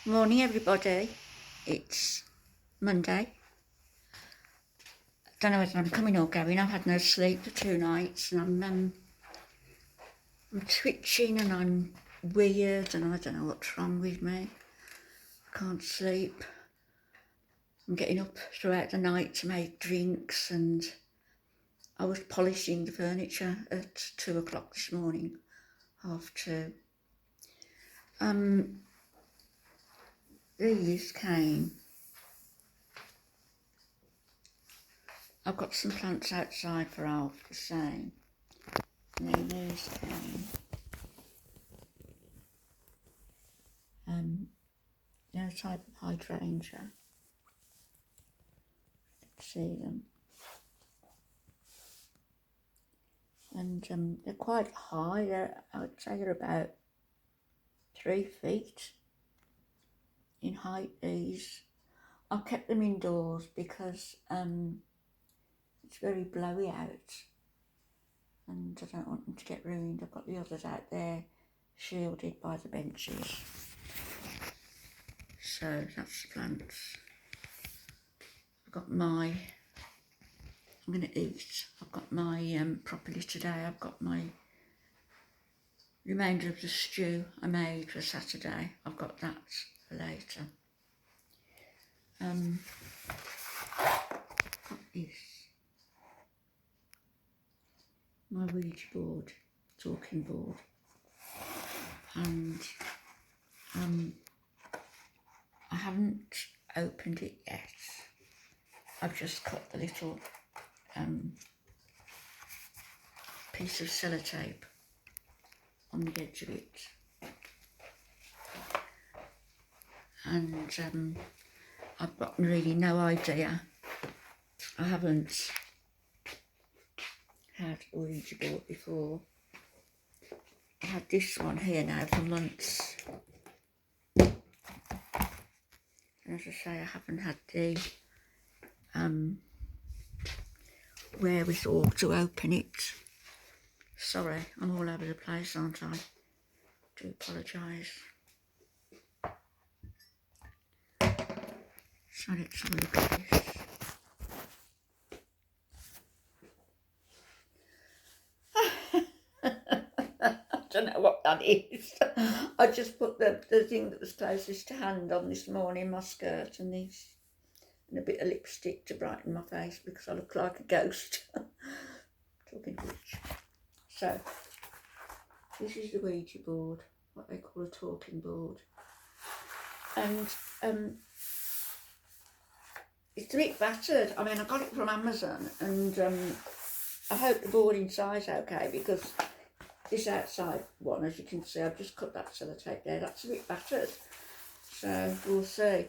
Morning everybody, it's Monday. Don't know whether I'm coming or going. I've had no sleep for 2 nights and I'm twitching and I'm weird and I don't know what's wrong with me. I can't sleep. I'm getting up throughout the night to make drinks and I was polishing the furniture at 2 o'clock this morning, 2:30. These came. I've got some plants outside for Alfie the same. And then these came. They're a type of hydrangea. You can see them. And they're quite high. I would say they're about 3 feet in height, these. I've kept them indoors because it's very blowy out and I don't want them to get ruined. I've got the others out there shielded by the benches. So that's the plants. I've got I'm going to eat. I've got my, properly today, I've got my remainder of the stew I made for Saturday. I've got that for later. Got this. My Ouija board, talking board. And I haven't opened it yet. I've just cut the little piece of sellotape on the edge of it. And I've got really no idea. I haven't had a Ouija board before. I had this one here now for months. And as I say, I haven't had the wherewithal to open it. Sorry, I'm all over the place, aren't I? Do apologise. So let's have a look at this. I don't know what that is. I just put the thing that was closest to hand on this morning, my skirt and this, and a bit of lipstick to brighten my face because I look like a ghost. Talking to which. So, this is the Ouija board, what they call a talking board. And it's a bit battered. I mean, I got it from Amazon and I hope the board inside's okay because this outside one, as you can see, I've just cut that sellotape there, that's a bit battered. So, we'll see.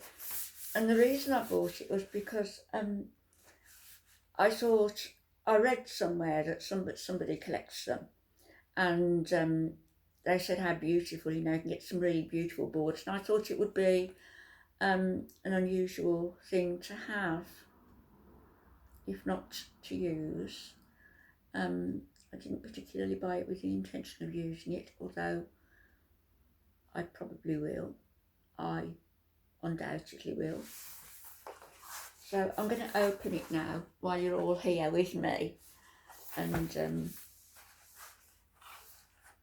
And the reason I bought it was because I thought, I read somewhere that somebody collects them and they said how beautiful, you know, you can get some really beautiful boards, and I thought it would be an unusual thing to have, if not to use. I didn't particularly buy it with the intention of using it, although I probably will. I undoubtedly will. So I'm going to open it now while you're all here with me, and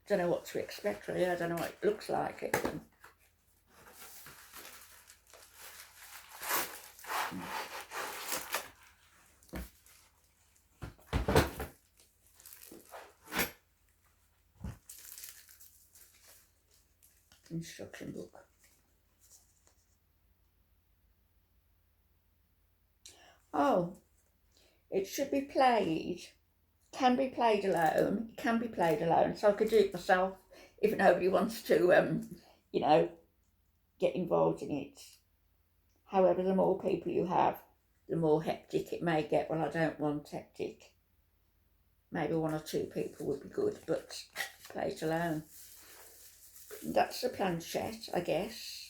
don't know what to expect really. I don't know what it looks like even. Instruction book. Oh, it should be played, can be played alone, it can be played alone, so I could do it myself if nobody wants to, you know, get involved in it. However, the more people you have, the more hectic it may get. Well, I don't want hectic. Maybe 1 or 2 people would be good, but play it alone. And that's the planchette, I guess.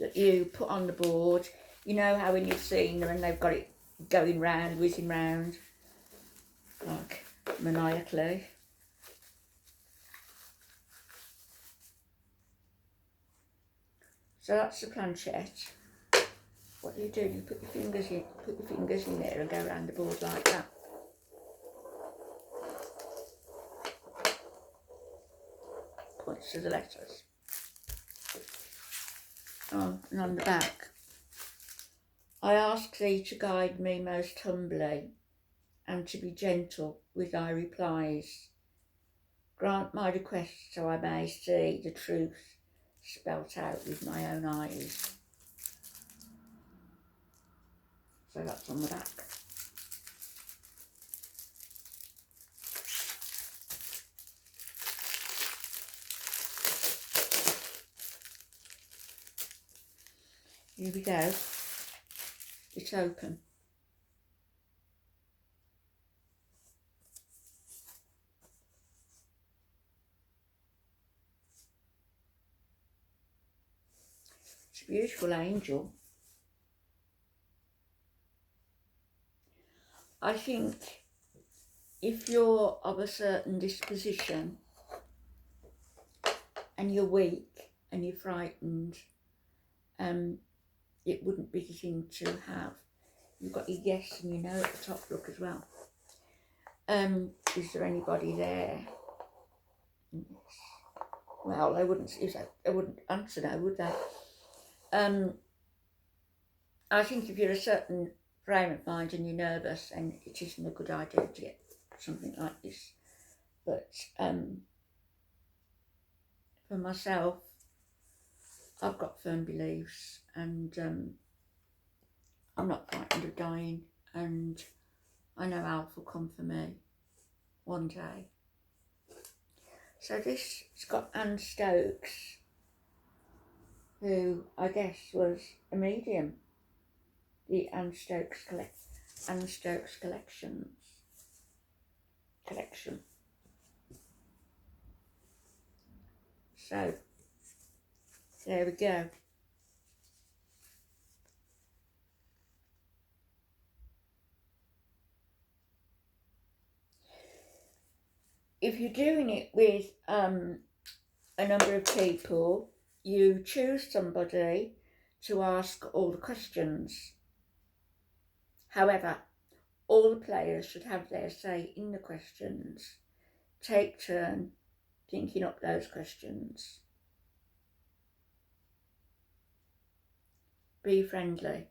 That you put on the board. You know how when you've seen them and they've got it going round, whizzing round, like maniacally. So that's the planchette. What you do, you put your fingers in there and go around the board like that. Points to the letters. Oh, and on the back, I ask thee to guide me most humbly, and to be gentle with thy replies. Grant my request so I may see the truth spelt out with my own eyes. So that's on the back. Here we go. It's open. It's a beautiful angel. I think if you're of a certain disposition and you're weak and you're frightened, it wouldn't be the thing to have. You've got your yes and your no at the top, look, as well. Is there anybody there? Yes. Well, they wouldn't answer no, would they? I think if you're a certain frame of mind and you're nervous, and it isn't a good idea to get something like this. But for myself, I've got firm beliefs, and I'm not frightened of dying, and I know Alfie will come for me one day. So this has got Anne Stokes, who I guess was a medium. The Anne Stokes collection. So there we go. If you're doing it with a number of people, you choose somebody to ask all the questions. However, all the players should have their say in the questions. Take turn thinking up those questions. Be friendly.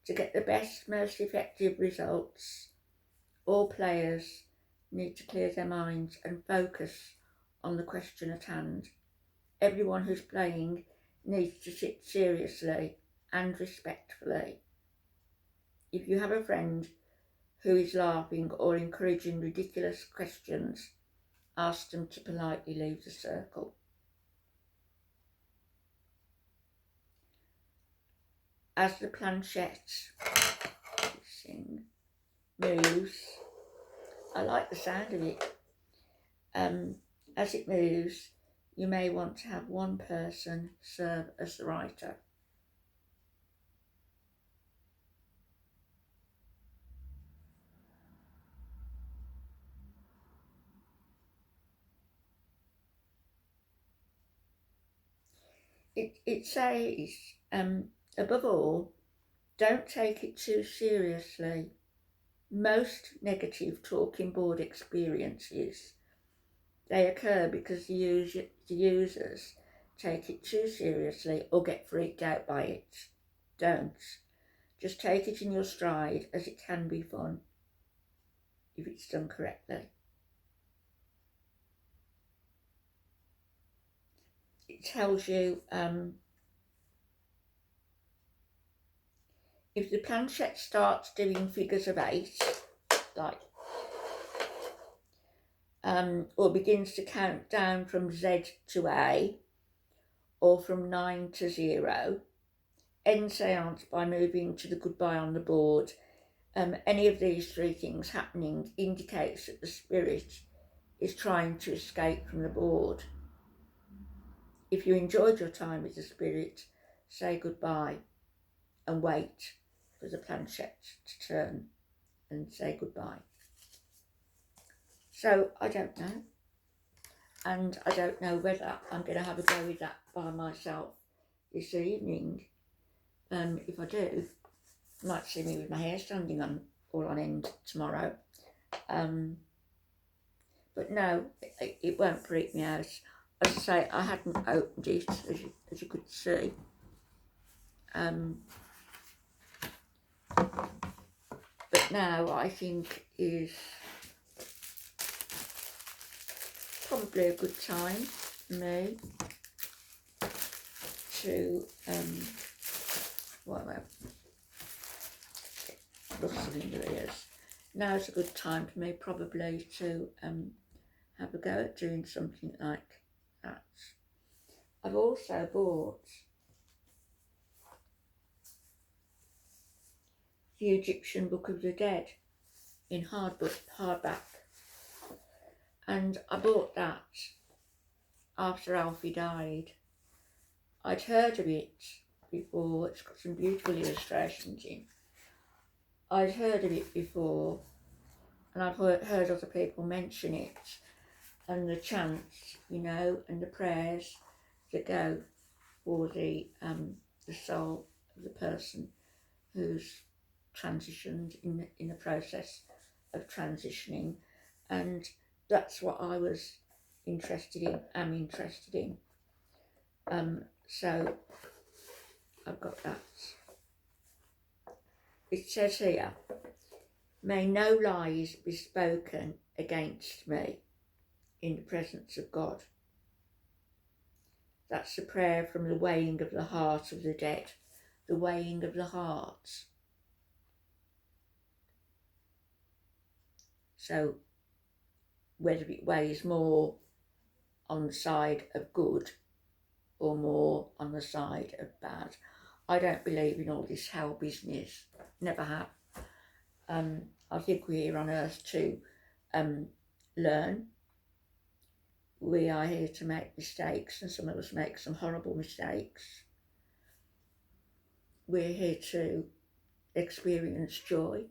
To get the best, most effective results, all players need to clear their minds and focus on the question at hand. Everyone who's playing needs to sit seriously and respectfully. If you have a friend who is laughing or encouraging ridiculous questions, ask them to politely leave the circle. As the planchette moves, I like the sound of it. As it moves, you may want to have one person serve as the writer. It says, above all, don't take it too seriously. Most negative talking board experiences, they occur because the users take it too seriously or get freaked out by it. Don't. Just take it in your stride, as it can be fun if it's done correctly. It tells you if the planchette starts doing figures of 8, like, or begins to count down from Z to A, or from 9 to 0, end seance by moving to the goodbye on the board. Any of these 3 things happening indicates that the spirit is trying to escape from the board. If you enjoyed your time with the spirit, say goodbye and wait for the planchette to turn and say goodbye. So I don't know, and I don't know whether I'm going to have a go with that by myself this evening. If I do, you might see me with my hair standing on all on end tomorrow. But no, it won't freak me out. As I say, I hadn't opened it, as you could see. But now I think is probably a good time for me to rustling in the ears. Now's a good time for me probably to have a go at doing something like that. I've also bought the Egyptian Book of the Dead in hardback, and I bought that after Alfie died. I'd heard of it before. It's got some beautiful illustrations in. I'd heard of it before, and I've heard other people mention it, and the chants, you know, and the prayers that go for the soul of the person who's transitioned in the process of transitioning, and that's what I was interested in. Am interested in. So I've got that. It says here, "May no lies be spoken against me in the presence of God." That's the prayer from the weighing of the heart of the dead. The weighing of the heart. So whether it weighs more on the side of good or more on the side of bad. I don't believe in all this hell business. Never have. I think we're here on earth to learn. We are here to make mistakes, and some of us make some horrible mistakes. We're here to experience joy,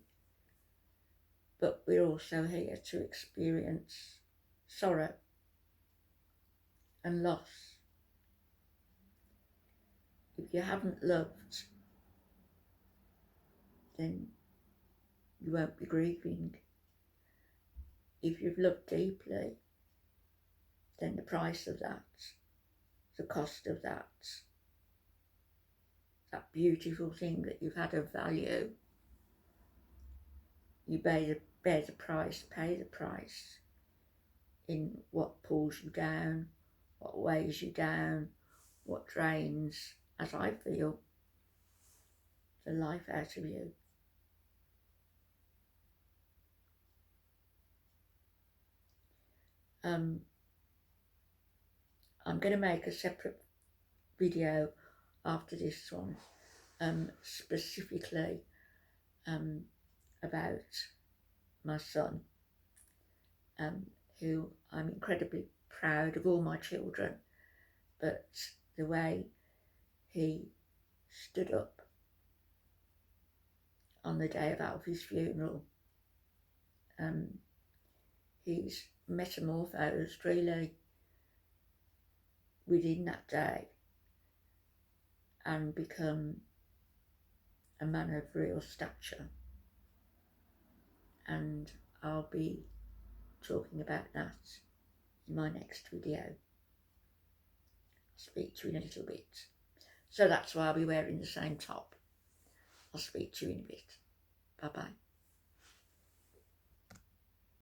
but we're also here to experience sorrow and loss. If you haven't loved, then you won't be grieving. If you've loved deeply, then the price of that, the cost of that beautiful thing that you've had of value, you bear the price, pay the price in what pulls you down, what weighs you down, what drains, as I feel, the life out of you. I'm going to make a separate video after this one, specifically about my son, who I'm incredibly proud of all my children, but the way he stood up on the day of Alfie's funeral, he's metamorphosed really within that day and become a man of real stature, and I'll be talking about that in my next video. I'll speak to you in a little bit. So that's why I'll be wearing the same top. I'll speak to you in a bit. Bye bye.